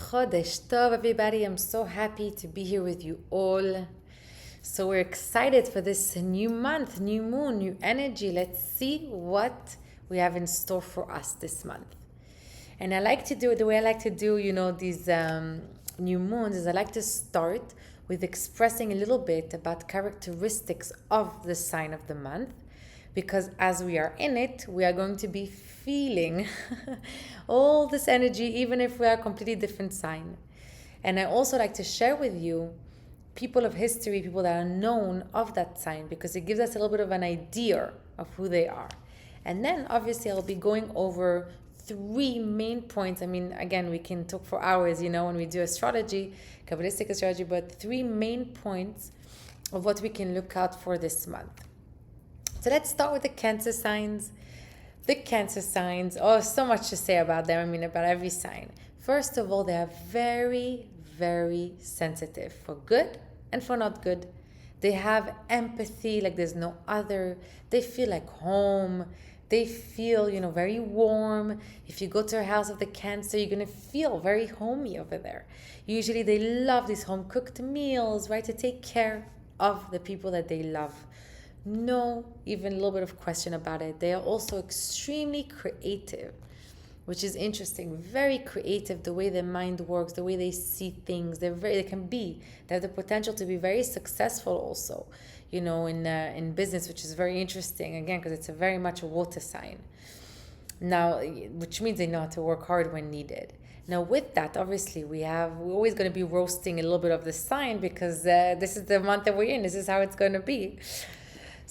Chodesh Tov, everybody. I'm so happy to be here with you all. So we're excited for this new month, new moon, new energy. Let's see what we have in store for us this month. And I like to do it the way I like to do, these new moons is I like to start with expressing a little bit about characteristics of the sign of the month. Because as we are in it, we are going to be feeling all this energy, even if we are a completely different sign. And I also like to share with you people of history, people that are known of that sign, because it gives us a little bit of an idea of who they are. And then obviously I'll be going over 3 main points. I mean, again, we can talk for hours, when we do astrology, Kabbalistic astrology, but 3 main points of what we can look out for this month. So let's start with the Cancer signs. The Cancer signs, so much to say about them. About every sign. First of all, they are very, very sensitive for good and for not good. They have empathy like there's no other. They feel like home. They feel, very warm. If you go to a house of the Cancer, you're going to feel very homey over there. Usually they love these home-cooked meals, right? To take care of the people that they love. No even a little bit of question about it. They are also extremely creative, which is interesting. Very creative, the way their mind works, the way they see things. They have the potential to be very successful also, in business, which is very interesting, again, because it's very much a water sign. Now, which means they know how to work hard when needed. Now, with that, obviously, we're always going to be roasting a little bit of the sign because this is the month that we're in. This is how it's going to be.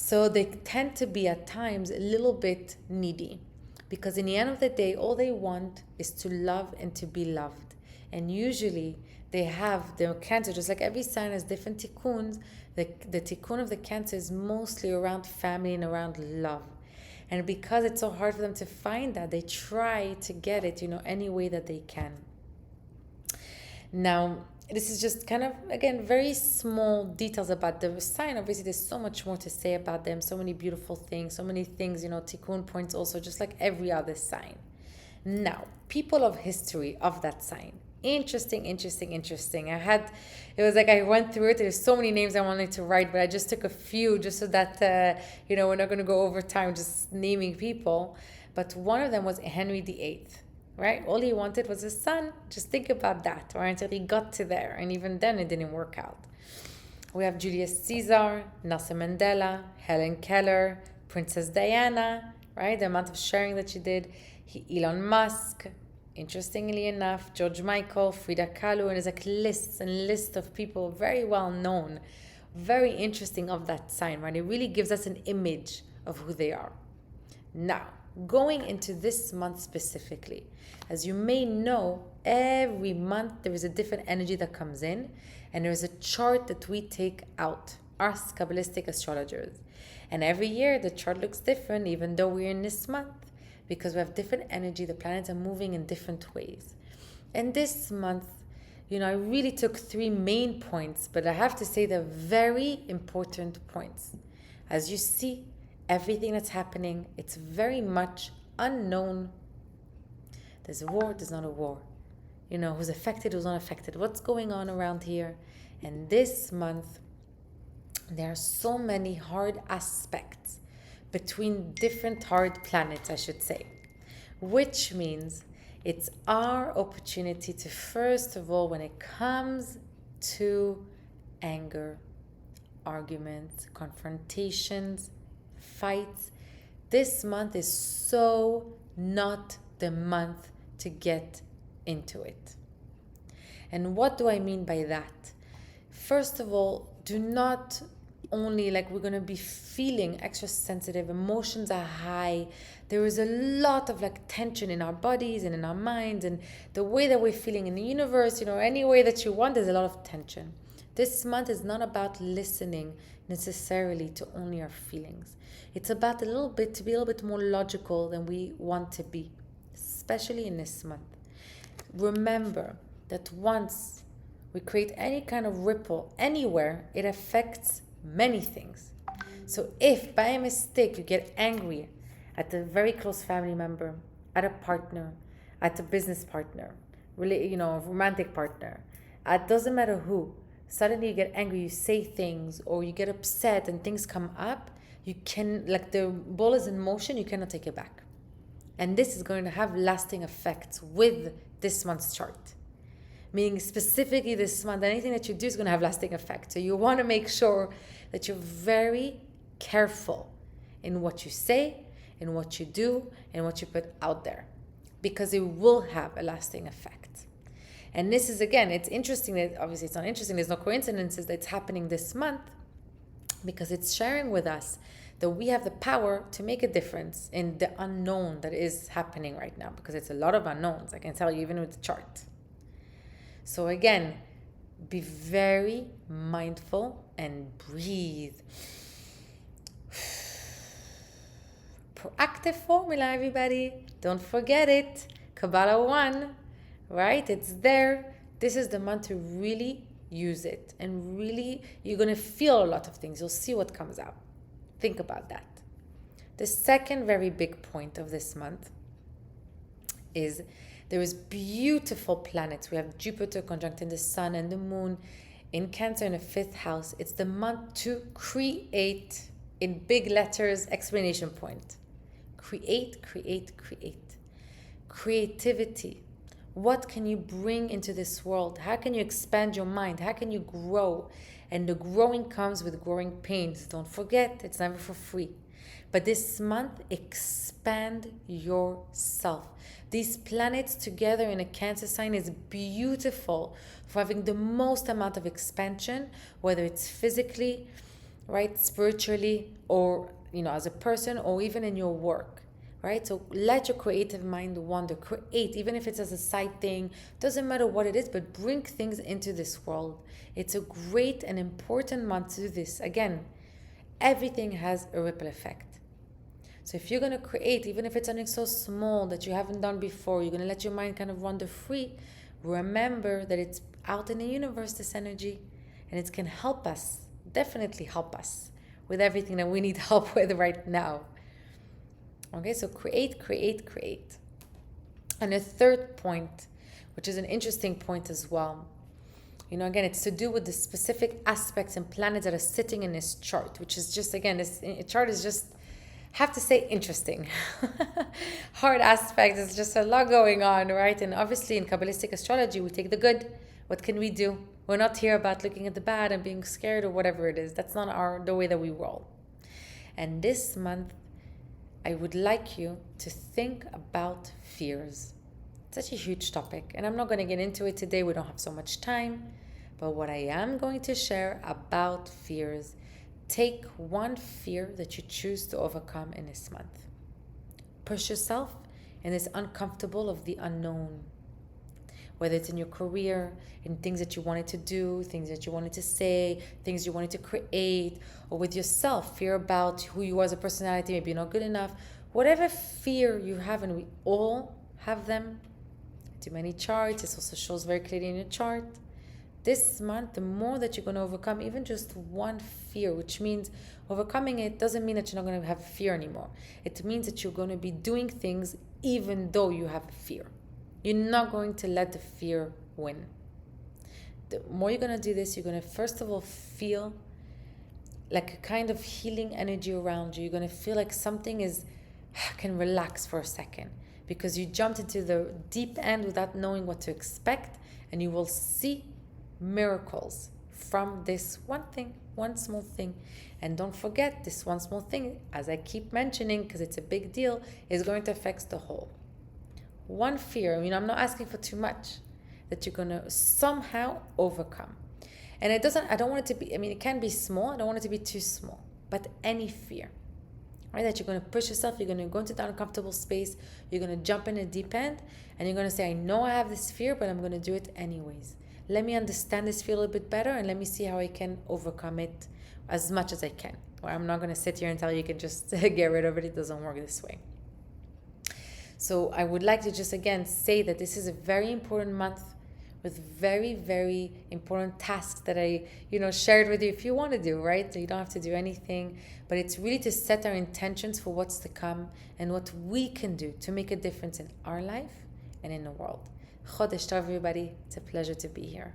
So they tend to be at times a little bit needy, because in the end of the day, all they want is to love and to be loved. And usually they have the Cancer, just like every sign has different tikkuns. The tikkun of the Cancer is mostly around family and around love. And because it's so hard for them to find that, they try to get it, any way that they can. Now, this is just kind of, again, very small details about the sign. Obviously, there's so much more to say about them, so many beautiful things, so many things, tikkun points also, just like every other sign. Now, people of history of that sign. Interesting. It was like I went through it. There's so many names I wanted to write, but I just took a few just so that, we're not going to go over time just naming people. But one of them was Henry VIII. Right? All he wanted was a son. Just think about that, or until he got to there. And even then, it didn't work out. We have Julius Caesar, Nelson Mandela, Helen Keller, Princess Diana, right? The amount of sharing that she did. Elon Musk, interestingly enough, George Michael, Frida Kahlo, and there's like lists and lists of people very well known, very interesting of that sign, right? It really gives us an image of who they are. Now, going into this month specifically, as you may know, every month there is a different energy that comes in, and there is a chart that we take out, us Kabbalistic astrologers. And every year the chart looks different, even though we're in this month, because we have different energy. The planets are moving in different ways. And this month, I really took 3 main points, but I have to say they're very important points. As you see, everything that's happening, it's very much unknown. There's a war, there's not a war. Who's affected, who's not affected, what's going on around here. And this month, there are so many hard aspects between different hard planets, I should say. Which means it's our opportunity to, first of all, when it comes to anger, arguments, confrontations, fights, this month is so not the month to get into it. And what do I mean by that? First of all, do not only we're going to be feeling extra sensitive, emotions are high, there is a lot of tension in our bodies and in our minds, and the way that we're feeling in the universe, any way that you want, there's a lot of tension. This month is not about listening necessarily to only our feelings. It's about to be a little bit more logical than we want to be, especially in this month. Remember that once we create any kind of ripple anywhere, it affects many things. So if by a mistake you get angry at a very close family member, at a partner, at a business partner, romantic partner. It doesn't matter who. Suddenly you get angry, you say things, or you get upset and things come up. You can, like the ball is in motion, you cannot take it back. And this is going to have lasting effects with this month's chart. Meaning specifically this month, anything that you do is going to have lasting effect. So you want to make sure that you're very careful in what you say, in what you do, and what you put out there, because it will have a lasting effect. And this is, again, it's interesting that, obviously it's not interesting, there's no coincidences that it's happening this month, because it's sharing with us that we have the power to make a difference in the unknown that is happening right now, because it's a lot of unknowns, I can tell you, even with the chart. So again, be very mindful and breathe. Proactive formula, everybody. Don't forget it. Kabbalah 1, right? It's there. This is the month to really use it. And really, you're going to feel a lot of things. You'll see what comes out. Think about that. The second very big point of this month is there is beautiful planets. We have Jupiter conjuncting the Sun and the Moon in Cancer in the 5th house. It's the month to create, in big letters, exclamation point. Create, create, create. Creativity. What can you bring into this world? How can you expand your mind? How can you grow? And the growing comes with growing pains. Don't forget, it's never for free. But this month, expand yourself. These planets together in a Cancer sign is beautiful for having the most amount of expansion, whether it's physically, right, spiritually, or as a person, or even in your work, right? So let your creative mind wander. Create, even if it's as a side thing, doesn't matter what it is, but bring things into this world. It's a great and important month to do this. Again, everything has a ripple effect. So if you're going to create, even if it's something so small that you haven't done before, you're going to let your mind kind of wander free, remember that it's out in the universe, this energy, and it can help us, definitely help us with everything that we need help with right now. Okay, so create, create, create. And a third point, which is an interesting point as well, again, it's to do with the specific aspects and planets that are sitting in this chart, which is just, again, this chart is just, have to say, interesting. Hard aspects, there's just a lot going on, right? And obviously in Kabbalistic astrology, we take the good. What can we do? We're not here about looking at the bad and being scared or whatever it is. That's not the way that we roll. And this month, I would like you to think about fears. It's such a huge topic, and I'm not going to get into it today. We don't have so much time. But what I am going to share about fears, take one fear that you choose to overcome in this month. Push yourself in this uncomfortable of the unknown. Whether it's in your career, in things that you wanted to do, things that you wanted to say, things you wanted to create, or with yourself, fear about who you are as a personality, maybe you're not good enough. Whatever fear you have, and we all have them. Too many charts, this also shows very clearly in your chart. This month, the more that you're going to overcome, even just one fear, which means overcoming it doesn't mean that you're not going to have fear anymore. It means that you're going to be doing things even though you have fear. You're not going to let the fear win. The more you're going to do this, you're going to first of all feel like a kind of healing energy around you. You're going to feel like something can relax for a second, because you jumped into the deep end without knowing what to expect, and you will see miracles from this one thing, one small thing. And don't forget, this one small thing, as I keep mentioning, because it's a big deal, is going to affect the whole. One fear, I'm not asking for too much, that you're going to somehow overcome. And I don't want it to be, it can be small, I don't want it to be too small, but any fear, right? That you're going to push yourself, you're going to go into that uncomfortable space, you're going to jump in a deep end, and you're going to say, I know I have this fear, but I'm going to do it anyways. Let me understand this fear a little bit better, and let me see how I can overcome it as much as I can. Or I'm not going to sit here and tell you can just get rid of it. It doesn't work this way. So I would like to just again say that this is a very important month with very, very important tasks that I, shared with you if you want to do, right? So you don't have to do anything, but it's really to set our intentions for what's to come and what we can do to make a difference in our life and in the world. Chodesh Tov, everybody. It's a pleasure to be here.